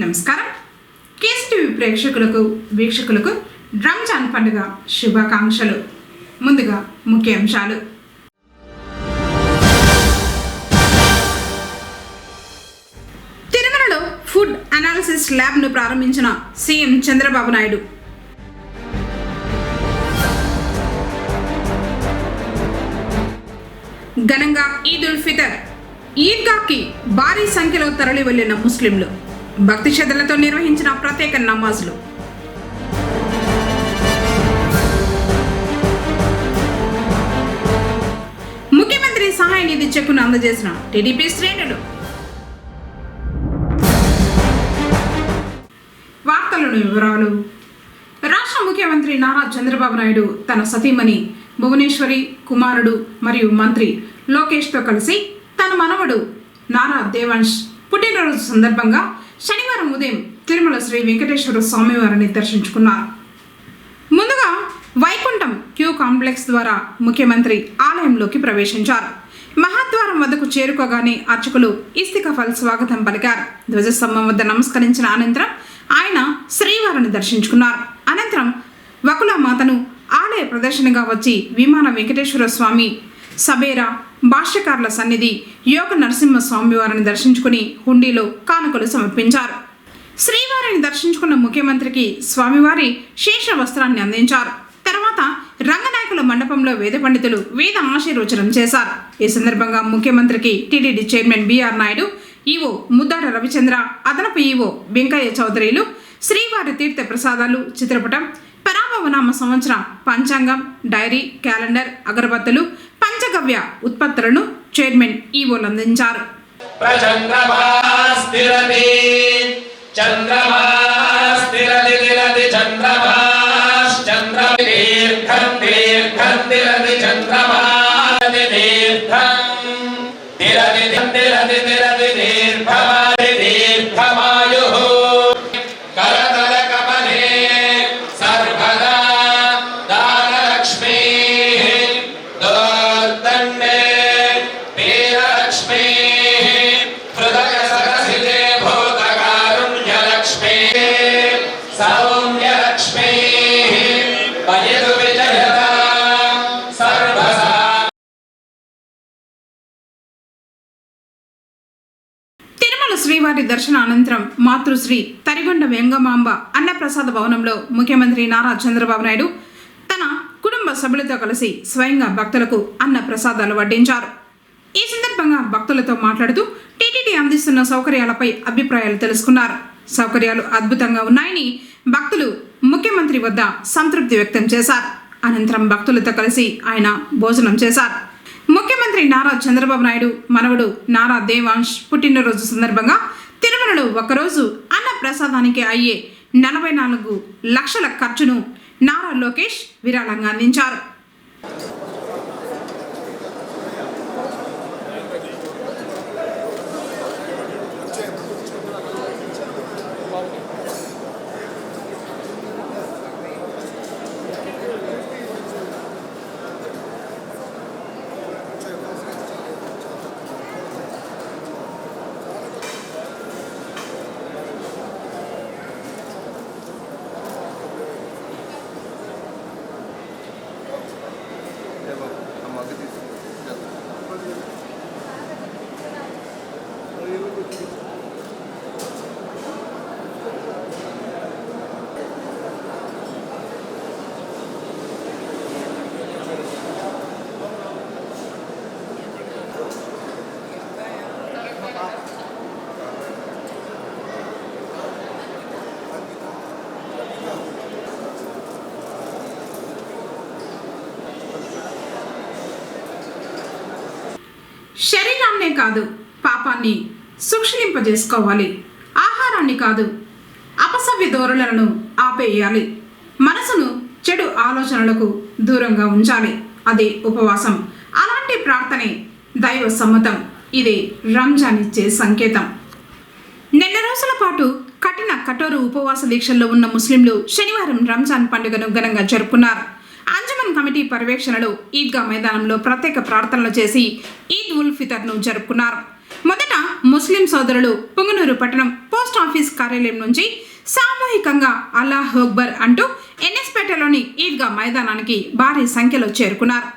నమస్కారం. కేసీటీవీ ప్రేక్షకులకు వీక్షకులకు రంజాన్ పండుగ శుభాకాంక్షలు. ముందుగా ముఖ్యాంశాలు. తిరుమలలో ఫుడ్ అనాలిసిస్ ల్యాబ్ను ప్రారంభించిన సీఎం చంద్రబాబు నాయుడు. ఘనంగా ఈద్ ఉల్ ఫితర్ ఈద్గాకి భారీ సంఖ్యలో తరలి వెళ్లిన ముస్లింలు భక్తి శ్రద్ధలతో నిర్వహించిన ప్రత్యేక నమాజులు. ముఖ్యమంత్రి సహాయ నిధి చెక్కును అందజేసిన టీడీపీ శ్రేణులు. వార్తలను వివరాలు. రాష్ట్ర ముఖ్యమంత్రి నారా చంద్రబాబు నాయుడు తన సతీమణి భువనేశ్వరి, కుమారుడు మరియు మంత్రి లోకేష్తో కలిసి తన మనవడు నారా దేవాంశ్ పుట్టినరోజు సందర్భంగా శనివారం ఉదయం తిరుమల శ్రీ వెంకటేశ్వర స్వామివారిని దర్శించుకున్నారు. ముందుగా వైకుంఠం క్యూ కాంప్లెక్స్ ద్వారా ముఖ్యమంత్రి ఆలయంలోకి ప్రవేశించారు. మహాద్వారం వద్దకు చేరుకోగానే అర్చకులు ఇస్తికఫల్ స్వాగతం పలికారు. ధ్వజస్తంభం వద్ద నమస్కరించిన అనంతరం ఆయన శ్రీవారిని దర్శించుకున్నారు. అనంతరం వకులామాతను ఆలయ ప్రదర్శనగా వచ్చి విమాన వెంకటేశ్వర స్వామి, సబేరా, భాష్యకారుల సన్నిధి, యోగ నరసింహ స్వామి వారిని దర్శించుకుని హుండీలో కానుకలు సమర్పించారు. శ్రీవారిని దర్శించుకున్న ముఖ్యమంత్రికి స్వామివారి శేష వస్త్రాన్ని అందించారు. తర్వాత రంగనాయకుల మండపంలో వేద పండితులు వేద ఆశీర్వచనం చేశారు. ఈ సందర్భంగా ముఖ్యమంత్రికి TTD chairman BR Naidu, EO Muddada Ravichandra, అదనపు ఈవో వెంకయ్య చౌదరిలు శ్రీవారి తీర్థ ప్రసాదాలు, చిత్రపటం, పరాభవనామ సంవత్సరం, పంచాంగం, డైరీ, క్యాలెండర్, అగరబత్తులు, పంచగవ్య ఉత్పత్తులను చైర్మన్ ఈవోలు అందించారు. శ్రీవారి దర్శన అనంతరం మాతృశ్రీ తరిగొండ వెంగమాంబ అన్నప్రసాద భవనంలో ముఖ్యమంత్రి నారా చంద్రబాబు నాయుడు తన కుటుంబ సభ్యులతో కలిసి స్వయంగా భక్తులకు అన్న ప్రసాదాలు వడ్డించారు. ఈ సందర్భంగా భక్తులతో మాట్లాడుతూ టీటీడీ అందిస్తున్న సౌకర్యాలపై అభిప్రాయాలు తెలుసుకున్నారు. సౌకర్యాలు అద్భుతంగా ఉన్నాయని భక్తులు ముఖ్యమంత్రి వద్ద సంతృప్తి వ్యక్తం చేశారు. అనంతరం భక్తులతో కలిసి ఆయన భోజనం చేశారు. ముఖ్యమంత్రి నారా చంద్రబాబు నాయుడు మనవడు నారా దేవాంశ్ పుట్టినరోజు సందర్భంగా తిరుమలలో ఒకరోజు అన్న ప్రసాదానికి అయ్యే 44 లక్షల ఖర్చును నారా లోకేష్ విరాళంగా అందించారు. శరీరాన్నే కాదు పాపాన్ని సూక్షింపజేసుకోవాలి. ఆహారాన్ని కాదు అపసవ్య ధోరణులను ఆపేయాలి. మనసును చెడు ఆలోచనలకు దూరంగా ఉంచాలి. అదే ఉపవాసం. అలాంటి ప్రార్థనే దైవ సమ్మతం. ఇదే రంజాన్ ఇచ్చే సంకేతం. నెల రోజుల పాటు కఠోర ఉపవాస దీక్షల్లో ఉన్న ముస్లింలు శనివారం రంజాన్ పండుగను ఘనంగా జరుపుకున్నారు. అంజమన్ కమిటీ పర్యవేక్షణలో ఈద్గా మైదానంలో ప్రత్యేక ప్రార్థనలు చేసి ఈద్ ఉల్ ఫితర్ను జరుపుకున్నారు. మొదట ముస్లిం సోదరులు పుంగనూరు పట్టణం పోస్ట్ ఆఫీస్ కార్యాలయం నుంచి సామూహికంగా అల్లాహ్ అక్బర్ అంటూ ఎన్ఎస్పేటలోని ఈద్గా మైదానానికి భారీ సంఖ్యలో చేరుకున్నారు.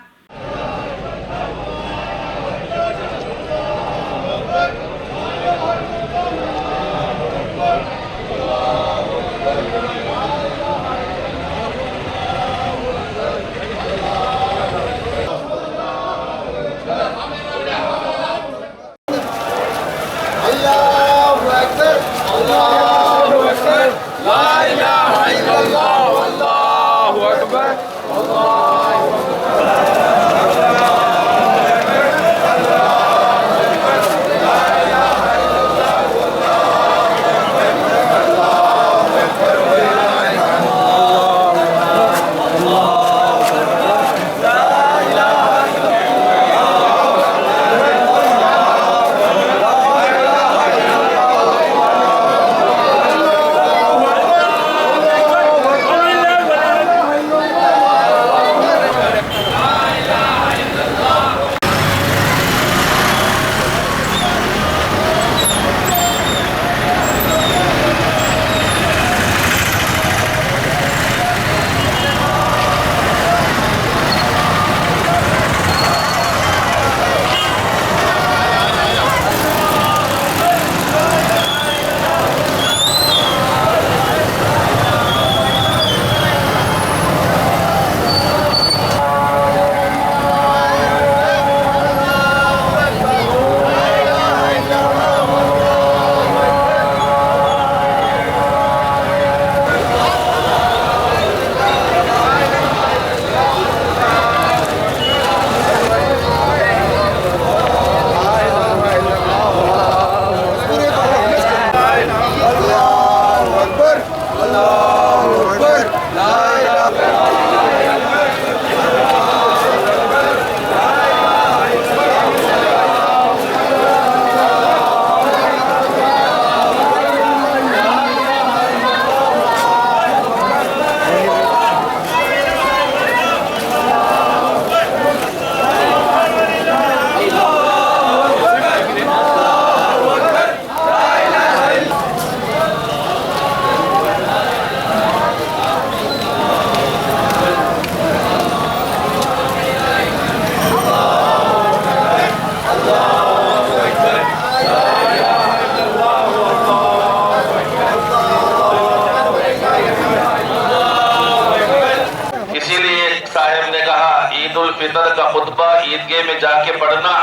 ईद उल फितर का खुतबा ईदगाह में जाके पढ़ना,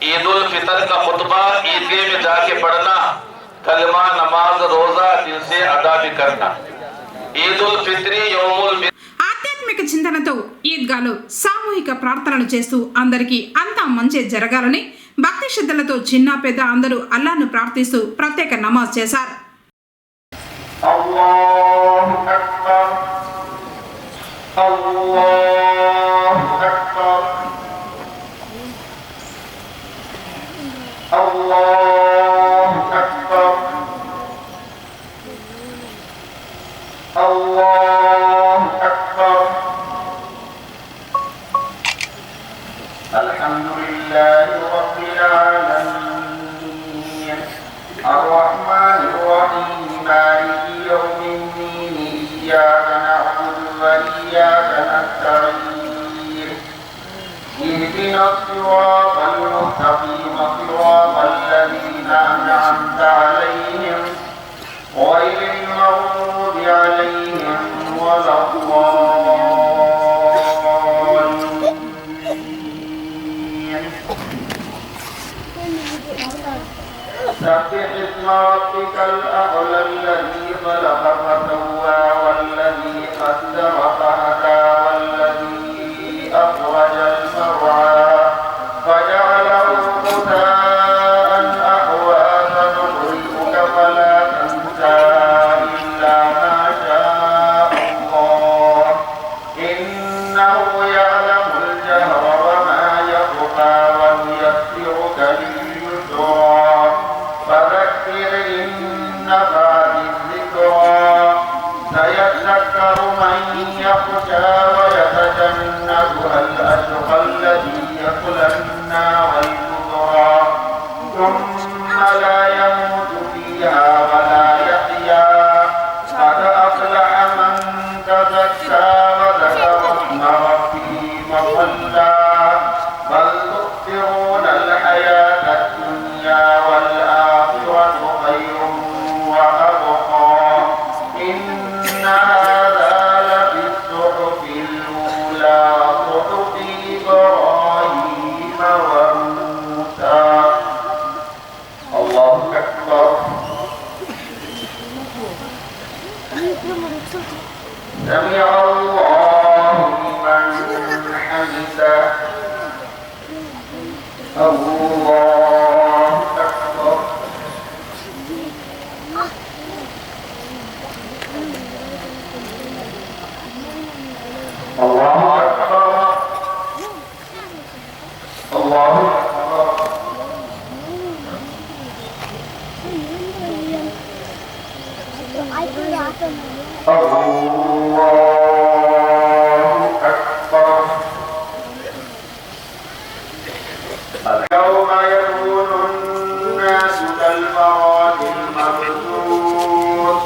ईद उल फितर का खुतबा ईदगाह में जाके पढ़ना, कलमा नमाज रोजा दिल से अदा भी करना। ईद उल फित्री यौमुल ఆధ్యాత్మిక చింతనతో ఈద్గాలో సామూహిక ప్రార్థనలు చేస్తూ అందరికీ అంతా మంచి జరగాలని భక్తి శ్రద్ధలతో చిన్న పెద్ద అందరూ అల్లాహ్ను ప్రార్థిస్తూ ప్రత్యేక నమాజ్ చేశారు. అల్లాహు అక్బర్ అల్లాహు అక్బర్ అల్లాహు అక్బర్ అల్లాహు అక్బర్ అల్హమ్దులిల్లాహి రబ్బిల్ ఆలమీన్ అర్రహ్మానిర్ రహీం మాలికి యౌమిద్దీన్ ఇయ్యాక నఅబుదు వ ఇయ్యాక నస్తഈన్ ఇహ్దినస్ సిరాతల్ ముస్తఖీమ సిరాతల్ లదీనా అన్'అమ్త అలైహిం గైరిల్ మగ్దూబి అలైహిం వలద్దాలీన్. سبح اسم ربك الأعلى الذي خلق فسوى والذي قدر فهدى والذي أخرج المرعى فجعله غثاء أحوى سنقرئك فلا تنسى إلا ما شاء الله إنه يعلم الجهر وما يخفى ونيسرك لليسرى فذكر إن نفعت الذكرى سيذكر من يخشى يوم يكون الناس كالفراش المبثوث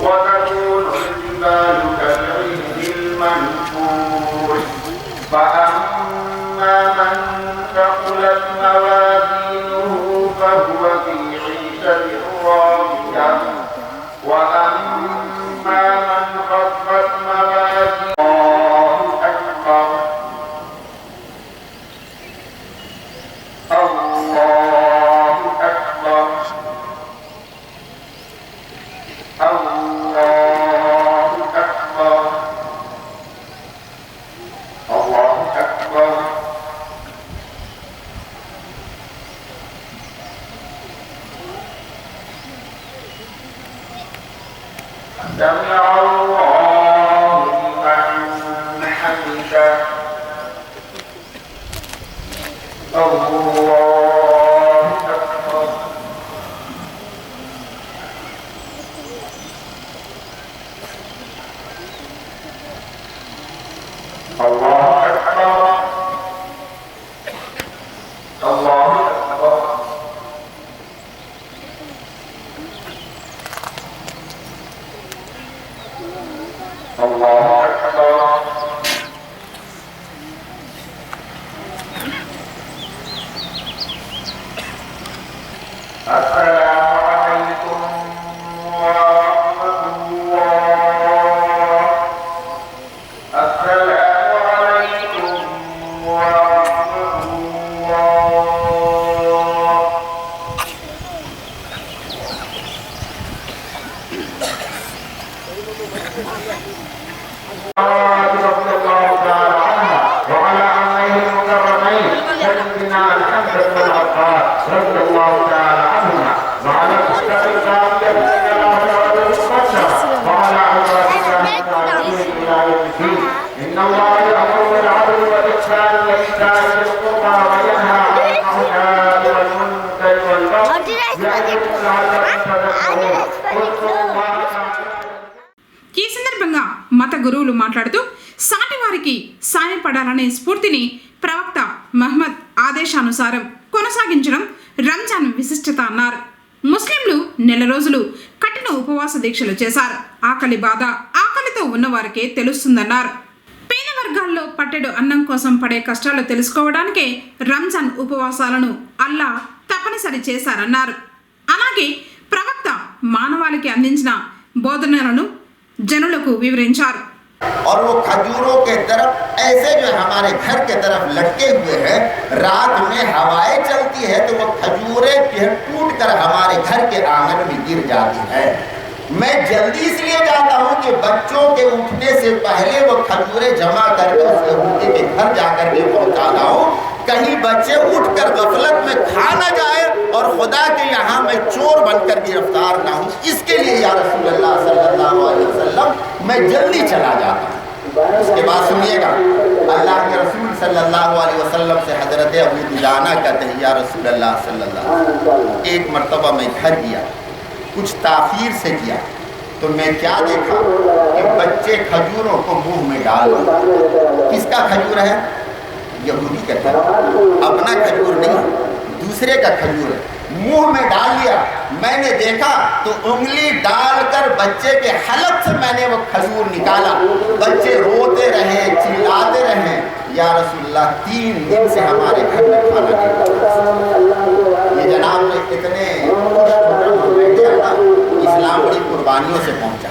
وتكون الجبال كالعهن المنفوش فأما من ثقلت موازينه فهو في عيشة راضية وأما من خفت موازينه الله أكبر الله أكبر الله أكبر الله أكبر سمع الله لمن حمده الله أكبر الله أكبر الله أكبر الله أكبر السلام عليكم ورحمة الله السلام عليكم ورحمة الله رضي الله تعالى عنها وعلى عميه المكرمين سيدنا الحمد بن العباس رضي الله تعالى عنهما وعلى أشتاق الكافية وعلى عباد الله إلى يوم الدين إن الله يأمر بالعدل والإحسان وإيتاء ذي القربى وينهى عن الفحشاء والمنكر والبغي يعظكم لعلكم تذكرون اذكروا الله ఈ సందర్భంగా మత గురువులు మాట్లాడుతూ సాటి వారికి సాయపడాలనే స్ఫూర్తిని ప్రవక్త మహమ్మద్ ఆదేశానుసారం కొనసాగించడం రంజాన్ విశిష్టత అన్నారు. ముస్లింలు నెల రోజులు కఠిన ఉపవాస దీక్షలు చేశారు. ఆకలి బాధ ఆకలితో ఉన్నవారికే తెలుస్తుందన్నారు. పేద వర్గాల్లో పట్టెడు అన్నం కోసం పడే కష్టాలు తెలుసుకోవడానికే రంజాన్ ఉపవాసాలను అల్లా తప్పనిసరి చేశారన్నారు. అలాగే ప్రవక్త మానవాళికి అందించిన బోధనలను జనులకు వివరించారు. और वो खजूरों के तरफ ऐसे जो हमारे घर के तरफ लटके हुए हैं, रात में हवाएं चलती है तो वो खजूरें टूट कर हमारे घर के आंगन में गिर जाती है। मैं जल्दी इसलिए जाता हूँ कि बच्चों के उठने से पहले वो खजूरें जमा करके उस यहूदी के घर जाकर के पहुँचाता हूँ, कहीं बच्चे उठकर गफलत में खा न जाए और खुदा के यहाँ मैं चोर बनकर गिरफ्तार ना हूँ। इसके लिए या रसूलुल्लाह सल्लल्लाहु अलैहि वसल्लम मैं जल्दी चला जाता हूँ। उसके बाद सुनिएगा, अल्लाह के रसूल सल्लल्लाहु अलैहि वसल्लम से हजरत अबू दुजाना कहते हैं, या रसूलल्लाह सल्लल्लाहु अलैहि वसल्लम, एक मरतबा मैं घर गया, कुछ ताखीर से किया तो मैं क्या देखा कि बच्चे खजूरों को मुंह में डाल रहे। किसका खजूर है? यहूदी का खजूर, अपना खजूर नहीं, दूसरे का खजूर है। मुंह में डाल लिया। मैंने देखा तो उंगली डालकर बच्चे के हलक से मैंने वो खजूर निकाला। बच्चे रोते रहे, चिल्लाते रहे, या रसूलल्लाह 3 दिन से हमारे घर में खाना नहीं। ये जनाब ने इतने इस्लाम बड़ी कुर्बानियों से पहुंचा,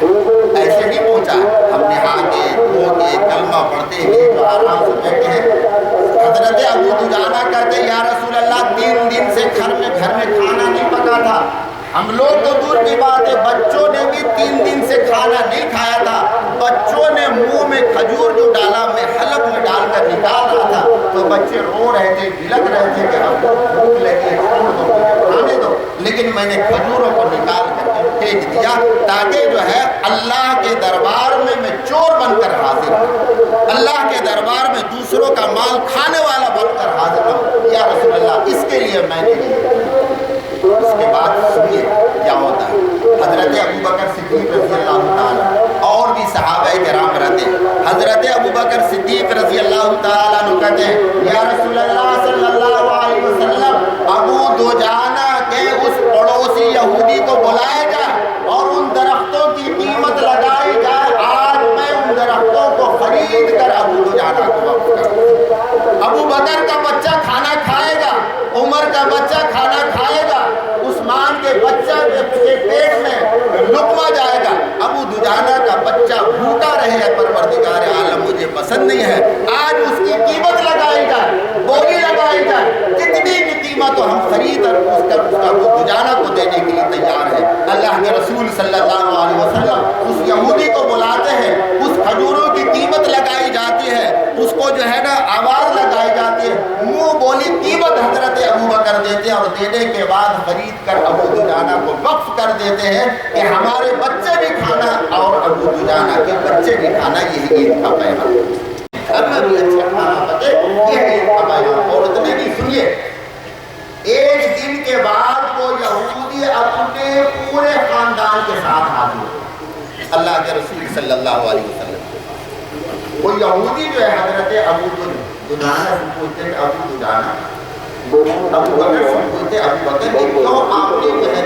ऐसे नहीं पहुंचा। हम नहा के धो के कलमा पढ़ते हुए तो आराम से बैठे हैं। हजरत अबू दुजाना कहते, या रसूलल्लाह 3 दिन से घर में खाना नहीं पका था। हम लोग तो दूर की बात है, बच्चों ने भी 3 दिन से खाना नहीं खाया था। बच्चों ने मुंह में खजूर जो डाला, मैं हलक जन्नत में डालकर निकाल रहा था तो बच्चे रो रहे थे, बिलक रहे थे कि अब भूख लगी है, छोड़ दो, खाने दो। लेकिन मैंने खजूरों को निकाल कर फेंक दिया ताकि जो है अल्लाह के दरबार में मैं चोर बनकर हाजिर हूँ, अल्लाह के दरबार में दूसरों का माल खाने वाला बनकर हाजिर हूँ। या रसूल अल्लाह, इसके लिए मैंने। उसके बाद सुनिए क्या होता है। हजरत अबू बकर सिद्दीक रज़ी अल्लाह ताला और भी सहाबा किराम रहते हैं। हजरत अबू बकर सिद्दीक रज़ी अल्लाह ताला कहते हैं, या रसूल अल्लाह सल्लल्लाहु अलैहि वसल्लम, अबू दुजाना के उस पड़ोसी यहूदी को बुलाया जाए और उन दरख्तों की कीमत लगाई जाए। आज मैं उन दरख्तों को खरीद कर अबू दुजाना को वक्फ करूं। अबू बकर का बच्चा खाना खाएगा, उमर का बच्चा खाना खाएगा, उस्मान के बच्चा के पेट में लुकमा जाएगा, अबू दुजाना का बच्चा भूखा रहेगा, परवरदिगार आलम मुझे पसंद नहीं है। आज उसकी कीमत लगाई जाए, बोली लगाई जाए, कितनी भी कीमत हो हम खरीद कर उसका अबू दुजाना को देने के लिए तैयार है। अल्लाह के रसूल सल्लल्लाहु अलैहि वसल्लम उस यहूदी को बुलाते हैं, उस खजूरों की कीमत लगाई जाती है, उसको जो है ना आवाज लगाई जाती है, मुंह बोली कीमत हजरत अबू बकर देते हैं और देने के बाद खरीद कर अबू दुजाना को वक्फ कर देते हैं कि हमारे बच्चे भी खाना और अबू दुजाना के बच्चे भी खाना, यही ईद का पैगाम। घर में भी अच्छा खाना बचे, यही ईद का पैगाम। और उतने भी सुनिए, एक दिन के बाद वो यहूदी अपने पूरे खानदान के साथ हाजिर हुए अल्लाह के रसूल सल्लल्लाहु अलैहि वसल्लम। वो यहूदी जो है हजरत अबू दुजाना से पूछते हैं, अबू दुजाना, अबू बकर से पूछते अबू बकर कि क्यों आपने जो है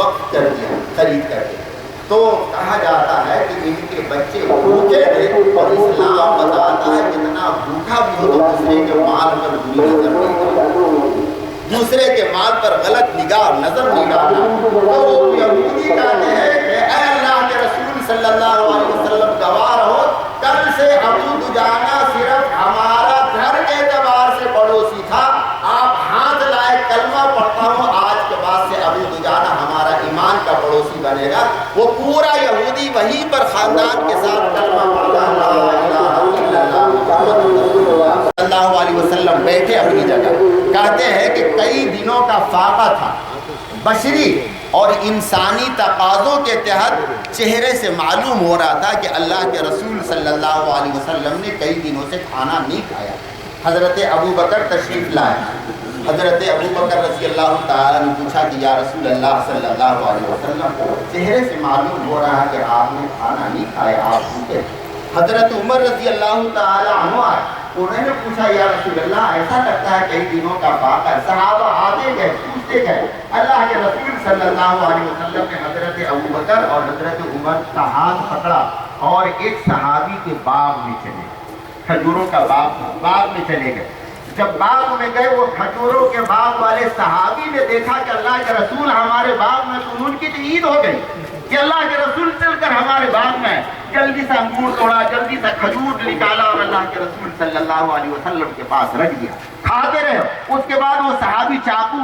वक्त कर दिया, खरीद कर दिया? तो कहा जाता है कि इनके बच्चे भूखे थे और इस्लाम बताता है कितना भूखा भी हो तो दूसरे के माल पर बुरी नजर नहीं डालना, दूसरे के माल पर गलत निगाह नजर नहीं डालना। तो वो यहूदी कहते हैं कि ऐ अल्लाह के रसूल सल्लल्लाहु अलैहि वसल्लम, गवाह हो, कल से अबू दुजाना सिर्फ हमारा घर के एतबार से पड़ोसी था, आप हाथ लाए कलमा पढ़ता हूँ, आज के बाद से अबू दुजाना हमारा ईमान का पड़ोसी बनेगा। वो पूरा यहूदी वहीं पर खानदान के साथ कलमा पढ़ता सल्लल्लाहु अलैहि वसल्लम बैठे अपनी जगह। कहते हैं कि कई दिनों का फाका था, बशरी और इंसानी तकाज़ों के तहत चेहरे से मालूम हो रहा था कि अल्लाह के रसूल सल्लल्लाहु अलैहि वसल्लम ने कई दिनों से खाना नहीं खाया। हज़रत अबू बकर तशरीफ़ लाए। हज़रत अबू बकर रज़ी अल्लाह ताला ने पूछा कि या रसूल अल्लाह सल्लल्लाहु अलैहि वसल्लम, चेहरे से मालूम हो रहा है कि आपने खाना नहीं खाया, आप भूखे। हज़रत उमर रज़ी अल्लाह ताला अन्हु आए, उन्होंने पूछा या रसूल अल्लाह, ऐसा लगता है कई दिनों का फाका। सहाबा आते गए, पूछते गए। अल्लाह के रसूल सल्लल्लाहु अलैहि वसल्लम ने हज़रत अबू बकर और हज़रत उमर का हाथ पकड़ा और एक सहाबी के बाग में चले, खजूरों का बाग में चले गए। जब बाग में गए, वो खजूरों के बाग वाले सहाबी ने देखा कि अल्लाह के रसूल हमारे बाग में, तो उनकी तो ईद हो गई कि अल्लाह के रसूल चलकर हमारे बाग में, जल्दी से अंगूर तोड़ा, जल्दी से खजूर निकाला और अल्लाह के रसूल सल्लल्लाहु अलैहि वसल्लम के पास रख दिया, खाते रहे। उसके बाद वो सहाबी चाकू।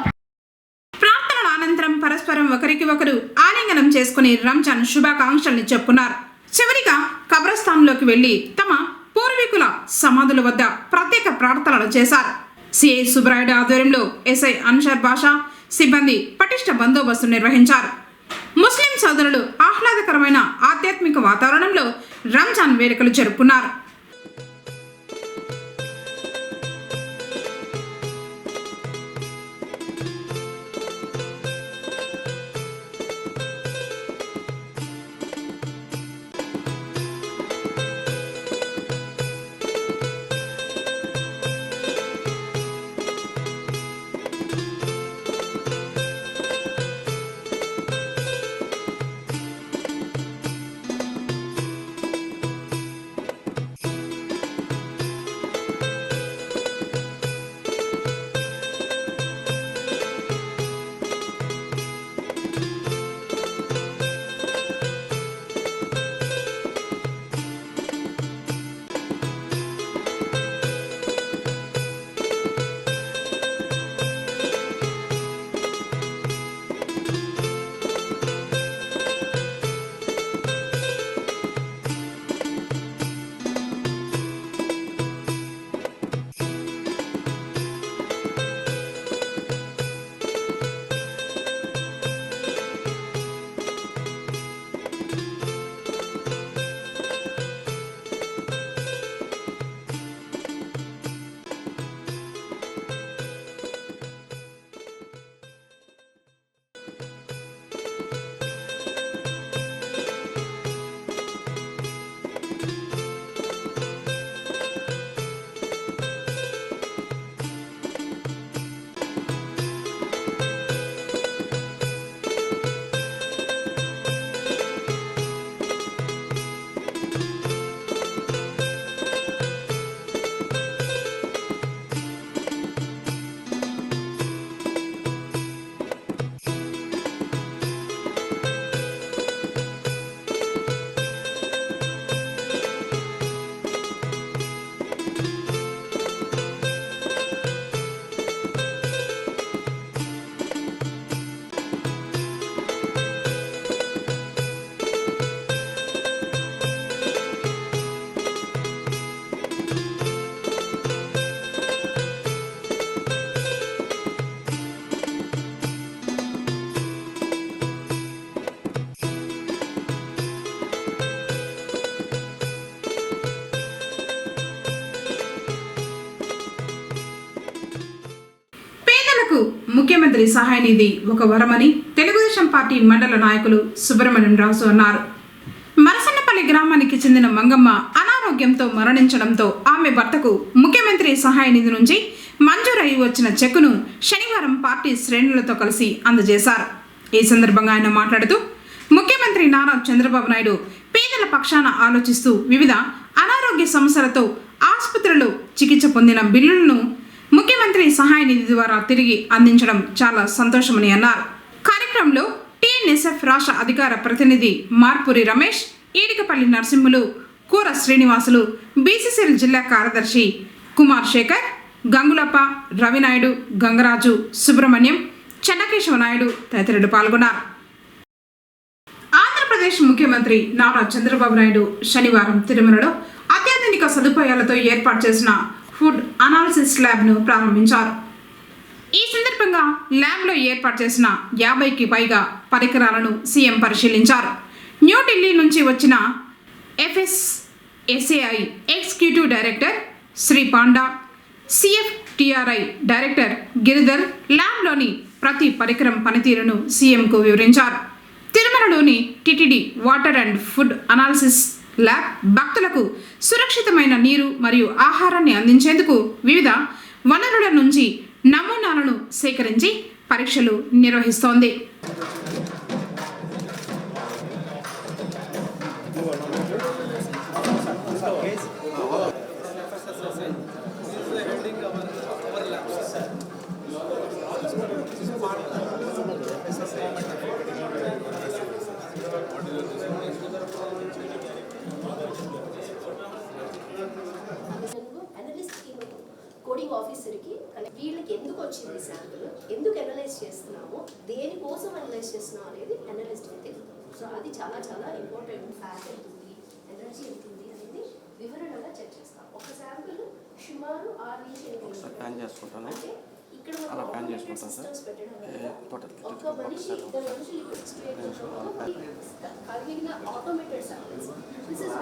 ప్రార్థనల అనంతరం పరస్పరం ఒకరికి ఒకరు ఆలింగనం చేసుకుని రంజాన్ శుభాకాంక్షల్ని చెప్పుకున్నారు. చివరిగా కబ్రస్థాన్లోకి వెళ్లి తమ పూర్వీకుల సమాధుల వద్ద ప్రత్యేక ప్రార్థనలు చేశారు. సిఐ సుబ్రాయుడు ఆధ్వర్యంలో ఎస్ఐ అన్షర్ బాషా సిబ్బంది పటిష్ట బందోబస్తు నిర్వహించారు. ముస్లిం సోదరులు ఆహ్లాదకరమైన ఆధ్యాత్మిక వాతావరణంలో రంజాన్ వేడుకలు జరుపుకున్నారు. భర్తకు ముఖ్యమంత్రి సహాయ నిధి ఒక వరమని తెలుగుదేశం పార్టీ మండల నాయకులు సుబ్రహ్మణ్యం రాజు అన్నారు. మరసన్నపల్లి గ్రామానికి చెందిన మంగమ్మ అనారోగ్యంతో మరణించడంతో ఆమె భర్తకు ముఖ్యమంత్రి సహాయ నిధి నుంచి మంజూరై వచ్చిన చెక్కును శనివారం పార్టీ శ్రేణులతో కలిసి అందజేశారు. ఈ సందర్భంగా ఆయన మాట్లాడుతూ ముఖ్యమంత్రి నారా చంద్రబాబు నాయుడు పేదల పక్షాన ఆలోచిస్తూ వివిధ అనారోగ్య సమస్యలతో ఆసుపత్రిలో చికిత్స పొందిన బిల్లులను ముఖ్యమంత్రి సహాయ నిధి ద్వారా తిరిగి అందించడం చాలా సంతోషమని అన్నారు. కార్యక్రమంలో టీఎన్ఎస్ఎఫ్ రాష్ట్ర అధికార ప్రతినిధి మార్పురి రమేష్, ఈడికపల్లి నరసింహులు, కూర శ్రీనివాసులు, బీసీసీఎల్ జిల్లా కార్యదర్శి కుమార్ శేఖర్, గంగులప్ప, రవినాయుడు, గంగరాజు, సుబ్రహ్మణ్యం, చెన్నకేశవ నాయుడు తదితరులు పాల్గొన్నారు. ఆంధ్రప్రదేశ్ ముఖ్యమంత్రి నారా చంద్రబాబు నాయుడు శనివారం తిరుమలలో అత్యాధునిక సదుపాయాలతో ఏర్పాటు చేసిన ఫుడ్ అనాలిసిస్ ల్యాబ్ను ప్రారంభించారు. ఈ సందర్భంగా ల్యాబ్లో ఏర్పాటు చేసిన 50కి పైగా పరికరాలను సీఎం పరిశీలించారు. న్యూఢిల్లీ నుంచి వచ్చిన FSSAI executive director Shri Panda, CFTRI director Giridhar ల్యాబ్లోని ప్రతి పరికరం పనితీరును సీఎంకు వివరించారు. తిరుమలలోని TTD water and food analysis lab భక్తులకు సురక్షితమైన నీరు మరియు ఆహారాన్ని అందించేందుకు వివిధ వనరుల నుంచి నమూనాలను సేకరించి పరీక్షలు నిర్వహిస్తోంది. కోడింగ్ ఆఫీసర్కి వీళ్ళకి ఎందుకు వచ్చింది శాంపుల్, ఎందుకు అనలైజ్ చేస్తున్నాము, దేనికోసం అనలైజ్ చేస్తున్నాం అనేది అనలిస్ట్కి తెలియదు. సో అది చాలా చాలా ఇంపార్టెంట్. ఫ్యాట్ ఎంత ఉంది, ఎనర్జీ ఎంత ఉంది అనేది వివరణగా చెక్ చేస్తాం. ఒక శాంపుల్ సుమారు 6 నుంచి 8 అంటే ఇక్కడ సిస్టమ్స్ పెట్టడం వల్ల ఒక మనిషి 2 మనుషులు కలిగిన ఆటోమేటెడ్ శాంపిల్స్. దిస్ ఇస్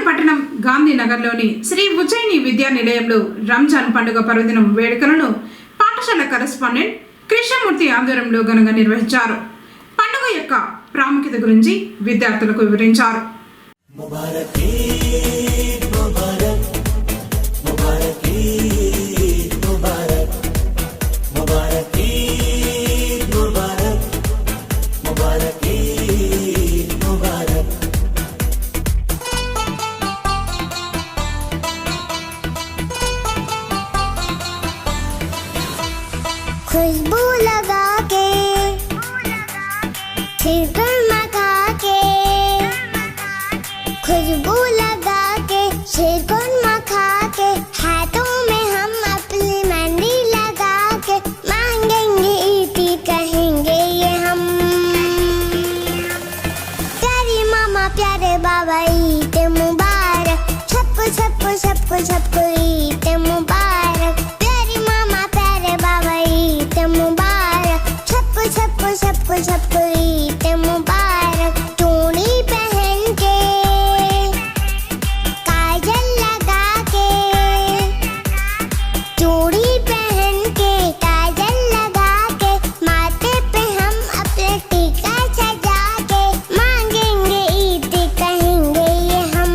పట్టణం గాంధీనగర్లోని శ్రీ ఉజ్జయిని విద్యా నిలయంలో రంజాన్ పండుగ పర్వదినం వేడుకలను పాఠశాల కరెస్పాండెంట్ కృష్ణమూర్తి ఆధ్వర్యంలో ఘనంగా నిర్వహించారు. పండుగ యొక్క ప్రాముఖ్యత గురించి విద్యార్థులకు వివరించారు. खुशबू लगा के शिकरमा खा के, खुशबू लगा के शिकरमा खा के, हाथों में हम अपनी मेहंदी लगा के मांगेंगे ईदी कहेंगे ये हम। प्यारी मामा प्यारे बाबा ईद मुबारक, सबको सबको सबको सबको ईद मुबारक। प्यारी मामा प्यारे बाबा ईद मुबारक, सबको सबको सबको सबको ईद मुबारक। चूड़ी पहन के काजल लगा के, चूड़ी पहन के काजल लगा के, माथे पे हम अपने टीका सजा के मांगेंगे ईद कहेंगे ये हम।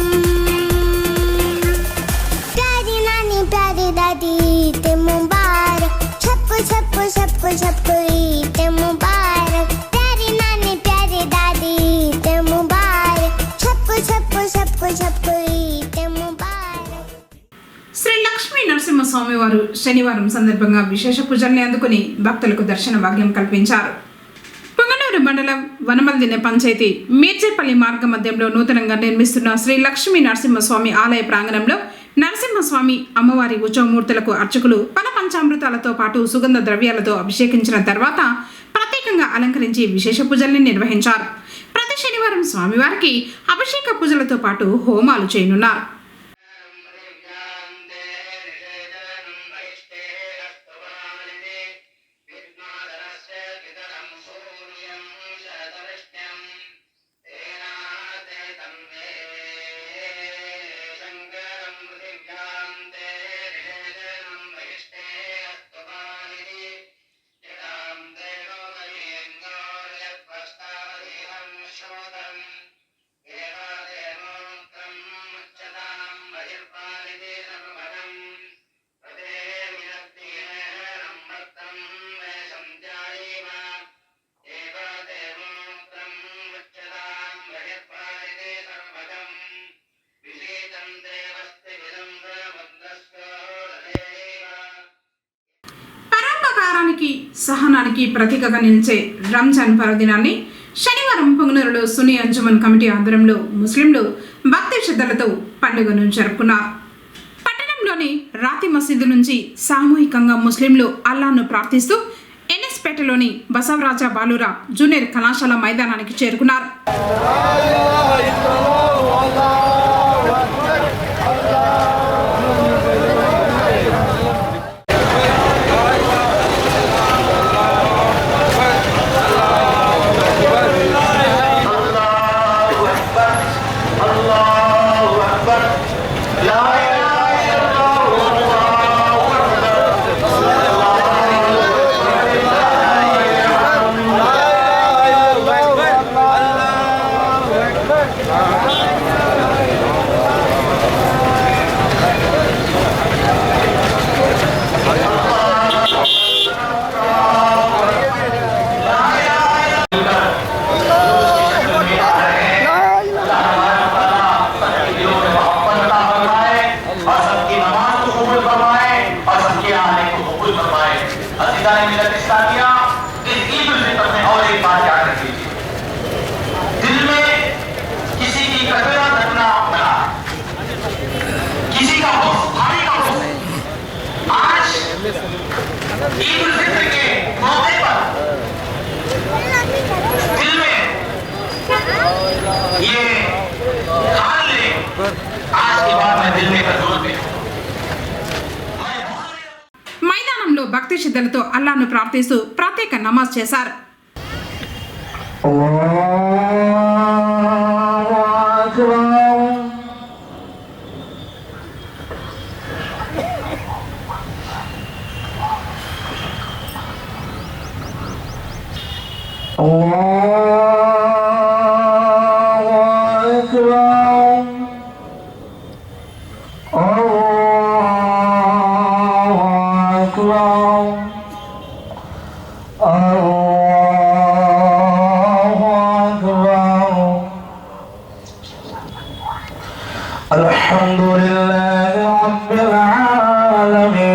प्यारी नानी प्यारी दादी ईद मुबारक, सबको सबको सबको सबको ईद मुबारक। प्यारी नानी प्यारी दादी ईद मुबारक, सबको सबको सबको सबको ईद मुबारक। శ్రీ లక్ష్మీ నరసింహస్వామి వారు శనివారం సందర్భంగా విశేష పూజల్ని అందుకుని భక్తులకు దర్శన భాగ్యం కల్పించారు. పొంగనూరు మండలం వనమల్దినె పంచాయతీ మీర్చేపల్లి మార్గ మధ్యంలో నూతనంగా నిర్మిస్తున్న శ్రీ లక్ష్మీ నరసింహస్వామి ఆలయ ప్రాంగణంలో నరసింహస్వామి అమ్మవారి ఉత్సవమూర్తులకు అర్చకులు పల పంచామృతాలతో పాటు సుగంధ ద్రవ్యాలతో అభిషేకించిన తర్వాత ప్రత్యేకంగా అలంకరించి విశేష పూజల్ని నిర్వహించారు. ప్రతి శనివారం స్వామివారికి అభిషేక పూజలతో పాటు హోమాలు చేయనున్నారు. శంకర త్యాగానికి సహనానికి ప్రతీకగా నిలిచే రంజాన్ పర్వదినాన్ని శనివారం పొంగనూరులో సున్నీ అంజుమన్ కమిటీ ఆధ్వర్యంలో ముస్లింలు భక్తి శ్రద్ధలతో పండుగను జరుపుకున్నారు. పట్టణంలోని రాతి మసీదు నుంచి సామూహికంగా ముస్లింలు అల్లాను ప్రార్థిస్తూ ఎన్ఎస్పేటలోని బసవరాజ బాలురా జూనియర్ కళాశాల మైదానానికి చేరుకున్నారు. మైదానంలో భక్తి శ్రద్ధలతో అల్లాను ప్రార్థిస్తూ ప్రత్యేక నమాజ్ చేశారు. Alhamdulillah Rabbil Alamin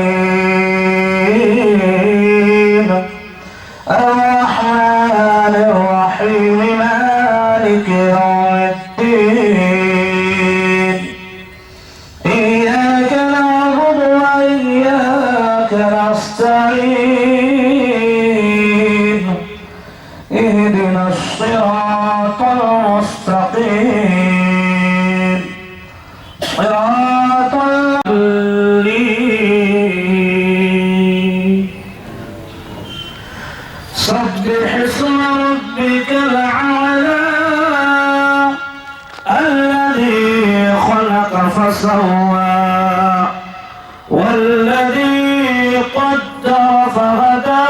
Ar-Rahmanir Rahim Maliki Yawmiddin Iyyaka na'budu wa iyyaka nasta'in Ihdinas siratal mustaqim سبح اسم ربك الأعلى الذي خلق فسوى والذي قدر فهدى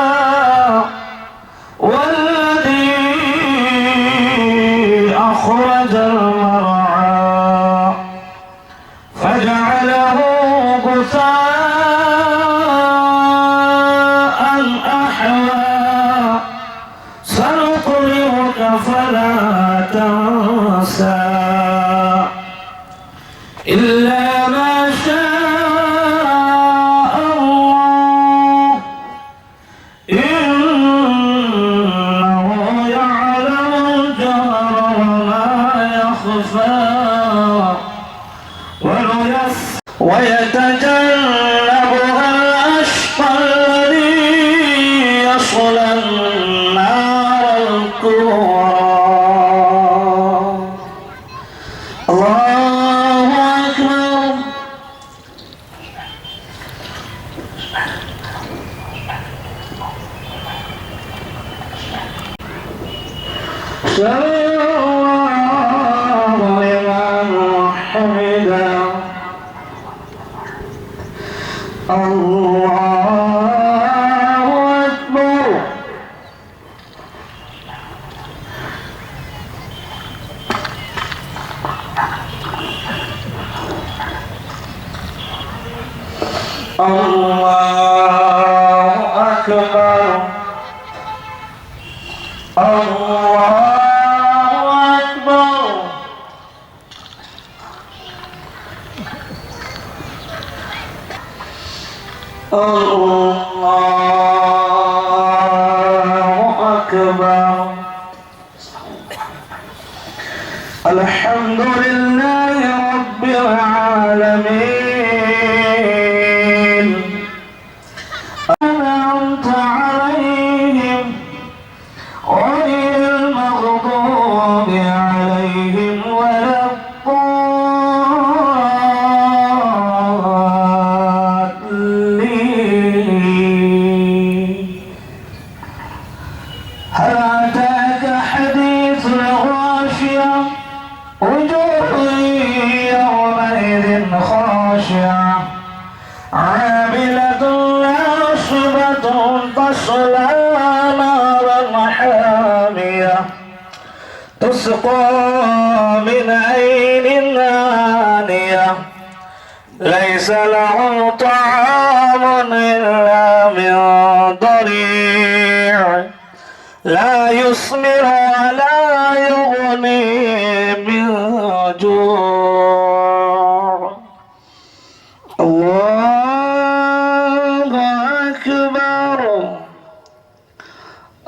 والذي أخرج المرعى فجعله غثاء أحوى سنقرئك فلا تنسى إلا ما شاء الله إنه يعلم الجهر وما يخفى ويتجنبها الأشقى الذي يصلى النار الكبرى الله أكبر سمع الله لمن حمده الله أكبر الله أكبر الله أكبر الله خاشعة عاملة ناصبة تصلى نارا حامية تسقى من عين آنية ليس له طعام إلا من ضريع لا يسمن ولا يغني من جوع الله أكبر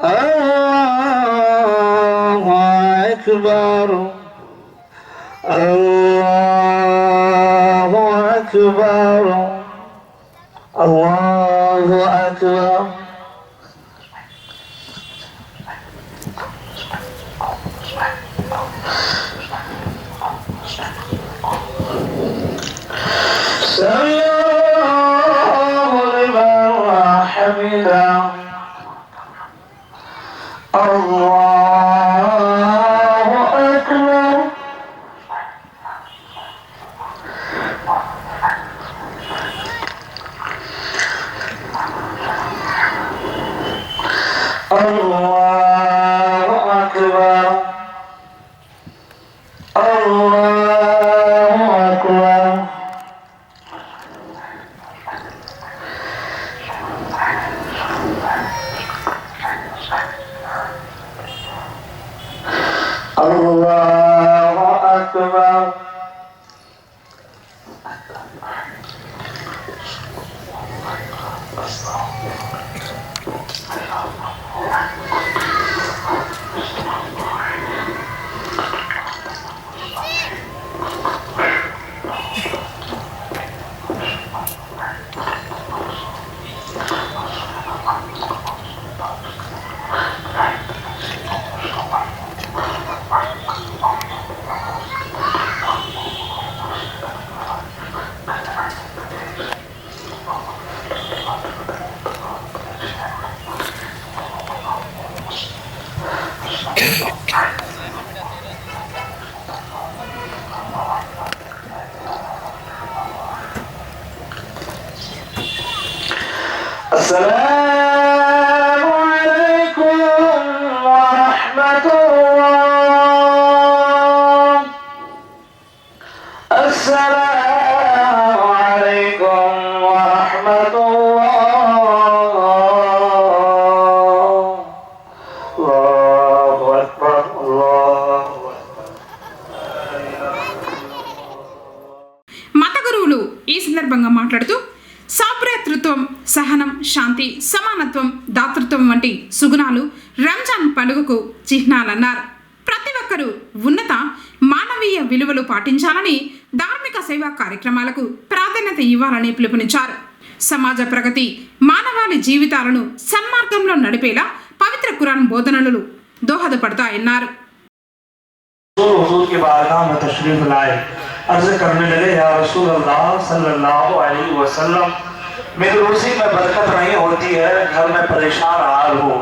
الله أكبر الله أكبر الله أكبر سمع الله لمن حمده الله أكبر الله أكبر الله أكبر الله أكبر السلام عليكم ورحمة الله السلام عليكم ورحمة الله الله أكبر الله మత గురువులు ఈ సందర్భంగా మాట్లాడుతూ సాభ్రాతృత్వం, సహనం, శాంతి, సమానత్వం, దాతృత్వం వంటి సుగుణాలు రంజాన్ పండుగకు చిహ్నాలన్నారు. ప్రతి ఒక్కరూ ఉన్నత మానవీయ విలువలు పాటించాలని, ధార్మిక సేవా కార్యక్రమాలకు ప్రాధాన్యత ఇవ్వాలని పిలుపునిచ్చారు. సమాజ ప్రగతి, మానవాళి జీవితాలను సన్మార్గంలో నడిపేలా పవిత్ర ఖురాన్ బోధనలు దోహదపడతాయన్నారు. हुजूर की बारगाह में तशरीफ लाए, अर्ज करने लगे, या रसूल अल्लाह सल्लल्लाहु अलैहि वसल्लम, मेरी रोजी में बरकत नहीं होती है, घर में परेशान हाल हो।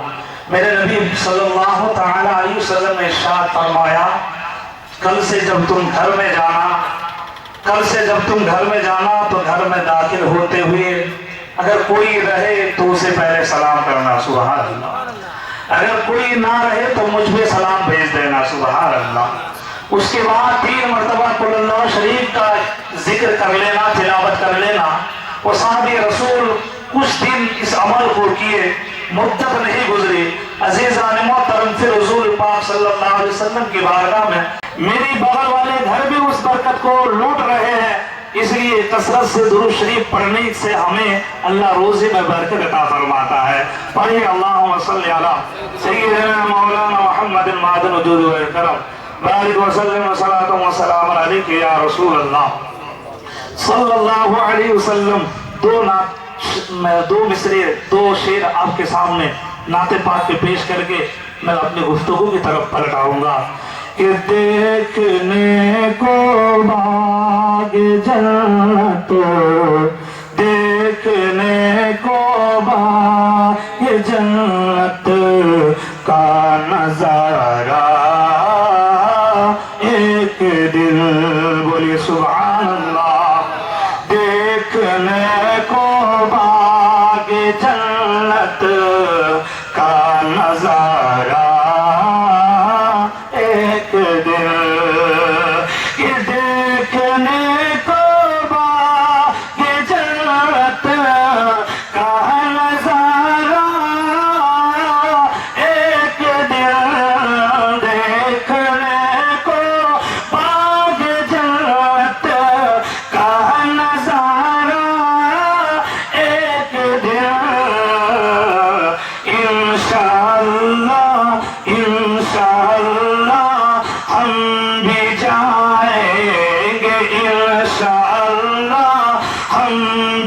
मेरे नबी सल्लल्लाहु ताला अलैहि वसल्लम ने इरशाद फरमाया, कल से जब तुम घर में जाना तो घर में दाखिल होते हुए अगर कोई रहे तो उसे पहले सलाम करना, सुभान अल्लाह। अगर कोई ना रहे तो मुझ पे सलाम भेज देना, सुभान अल्लाह। उसके बाद 3 मरतबा कुल अल्लाह शरीफ का जिक्र कर लेना, तिलावत कर लेना। वो साहबी रसूल कुछ दिन इस अमल को किए, मुद्दत नहीं गुजरी, अजीज़ान मोहतरम फिर हुजूर पाक सल्लल्लाहु अलैहि वसल्लम की बारगाह में मेरी बगल वाले घर भी उस बरकत को लूट रहे हैं, इसलिए कसरत से दुरूद शरीफ पढ़ने से हमें अल्लाह रोज़े में बरकत अता फरमाता है। पढ़िए अल्लाहुम्मा सल्ली अला सय्यिदना मौलाना मुहम्मद मादन वजूद व करम बारिक व सल्लिम व सलातु व सलाम अलैका या रसूल अल्लाह सल्लल्लाहु अलैहि वसल्लम। दो मिसरे, 2 शेर आपके सामने नाते पाक के पेश करके मैं अपनी गुफ्तगू की तरफ पलटाऊंगा। कि देखने को बाग जन्नत, देखने को बाग जन्नत का नजारा एक दिल, बोलिए सुभान अल्लाह।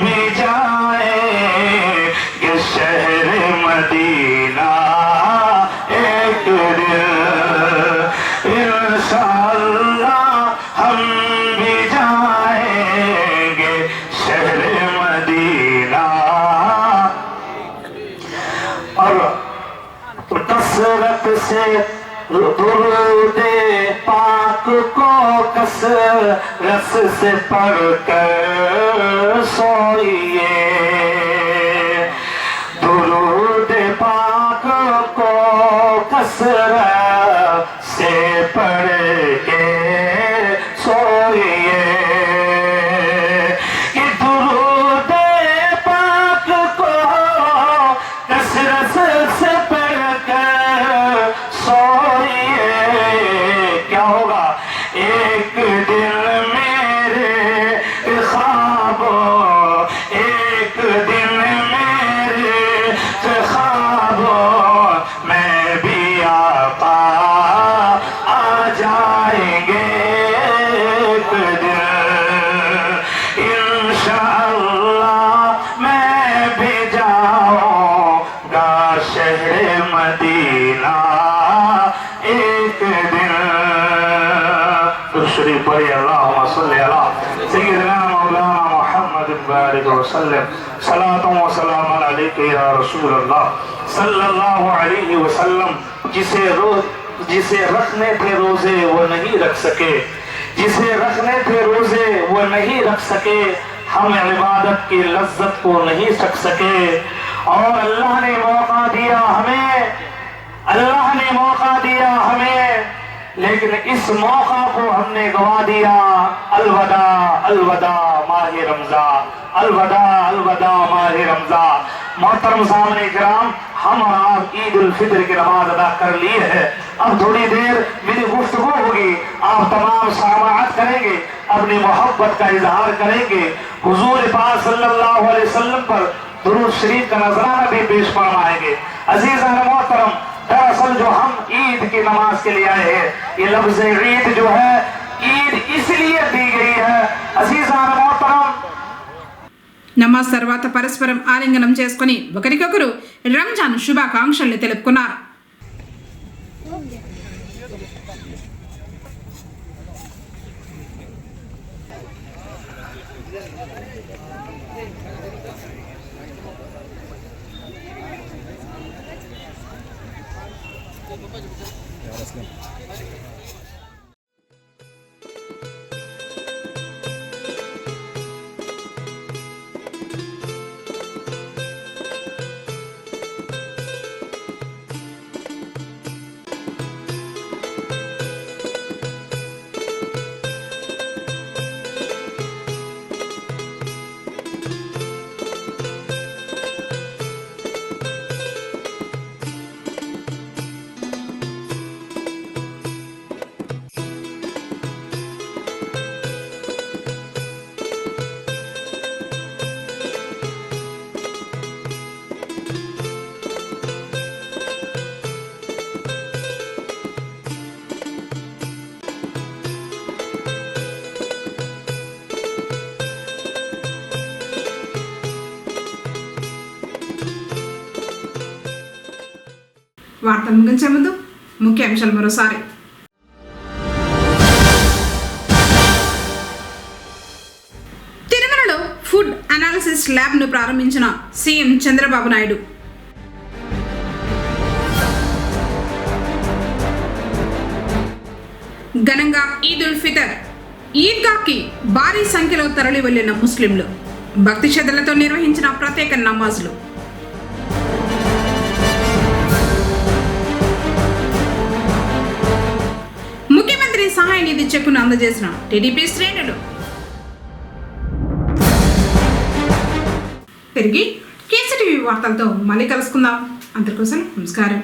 भी जाएंगे शहर मदीना एक दिन, इंशाअल्लाह हम भी जाएंगे शहर मदीना। और कसरत से दुरूदे पाक को कसरत से पढ़कर सोइए, दुरूद पाक को कसरत से पढ़ के सोइए, कि दुरूद पाक को कसरत से पढ़कर सोइए। क्या होगा? एक दिन मेरे ख्वाबों, एक दिन मेरे ख्वाबों में भी आपा आ जाएंगे एक दिन, इंशाअल्लाह मैं भी जाऊंगा शहर मदीना एक दिन। शरीफ पढ़े अल्लाहुम्मा सल्ली अला सय्यिदना मौलाना मुहम्मद बारिक वसल्लम सलातुम व सलामुन अलैका या रसूल अल्लाह सल्लल्लाहु अलैहि वसल्लम। जिसे रखने थे रोजे वो नहीं रख सके, जिसे रखने थे रोजे वो नहीं रख सके, हम इबादत की लज्जत को नहीं सक सके। और अल्लाह ने मौका दिया हमें, अल्लाह ने मौका दिया हमें, लेकिन इस मौका को हमने गवा दिया। अलवदा अलवदा माह रमजा, अलवदा अलवदा माह रमजा। मोहतरम सामने किराम, हम और आप ईद उल फित्र की नमाज अदा कर ली है। अब थोड़ी देर मेरी गुफ्तगू होगी, आप तमाम समाअत करेंगे, अपनी मोहब्बत का इजहार करेंगे, हुजूर पाक सल्लल्लाहु अलैहि वसल्लम पर दुरूद शरीफ का नजराना भी पेश फरमाएंगे। अजीज़ान मोहतरम, दरअसल जो हम ईद की नमाज के लिए आए हैं, ये लफ्ज़ ईद जो है, ईद इसलिए दी गई है अजीज़ान मोहतरम। నమాజ్ తర్వాత పరస్పరం ఆలింగనం చేసుకుని ఒకరికొకరు రంజాన్ శుభాకాంక్షలు తెలుపుకున్నారు. వార్తలు ముగించే ముందు ముఖ్యాంశాలు మరోసారి. తిరుమలలో ఫుడ్ అనాలిసిస్ ల్యాబ్ను ప్రారంభించిన సీఎం చంద్రబాబు నాయుడు. ఘనంగా ఈద్ ఉల్ ఫితర్ ఈద్గాకి భారీ సంఖ్యలో తరలి వెళ్లిన ముస్లింలు. భక్తి శ్రద్ధలతో నిర్వహించిన ప్రత్యేక నమాజులు. ముఖ్యమంత్రి సహాయ నిధి చెక్కును అందజేసిన టీడీపీ శ్రేణులు. తిరిగి కేసీటీవీ వార్తలతో మళ్ళీ కలుసుకుందాం. అందరికోసం నమస్కారం.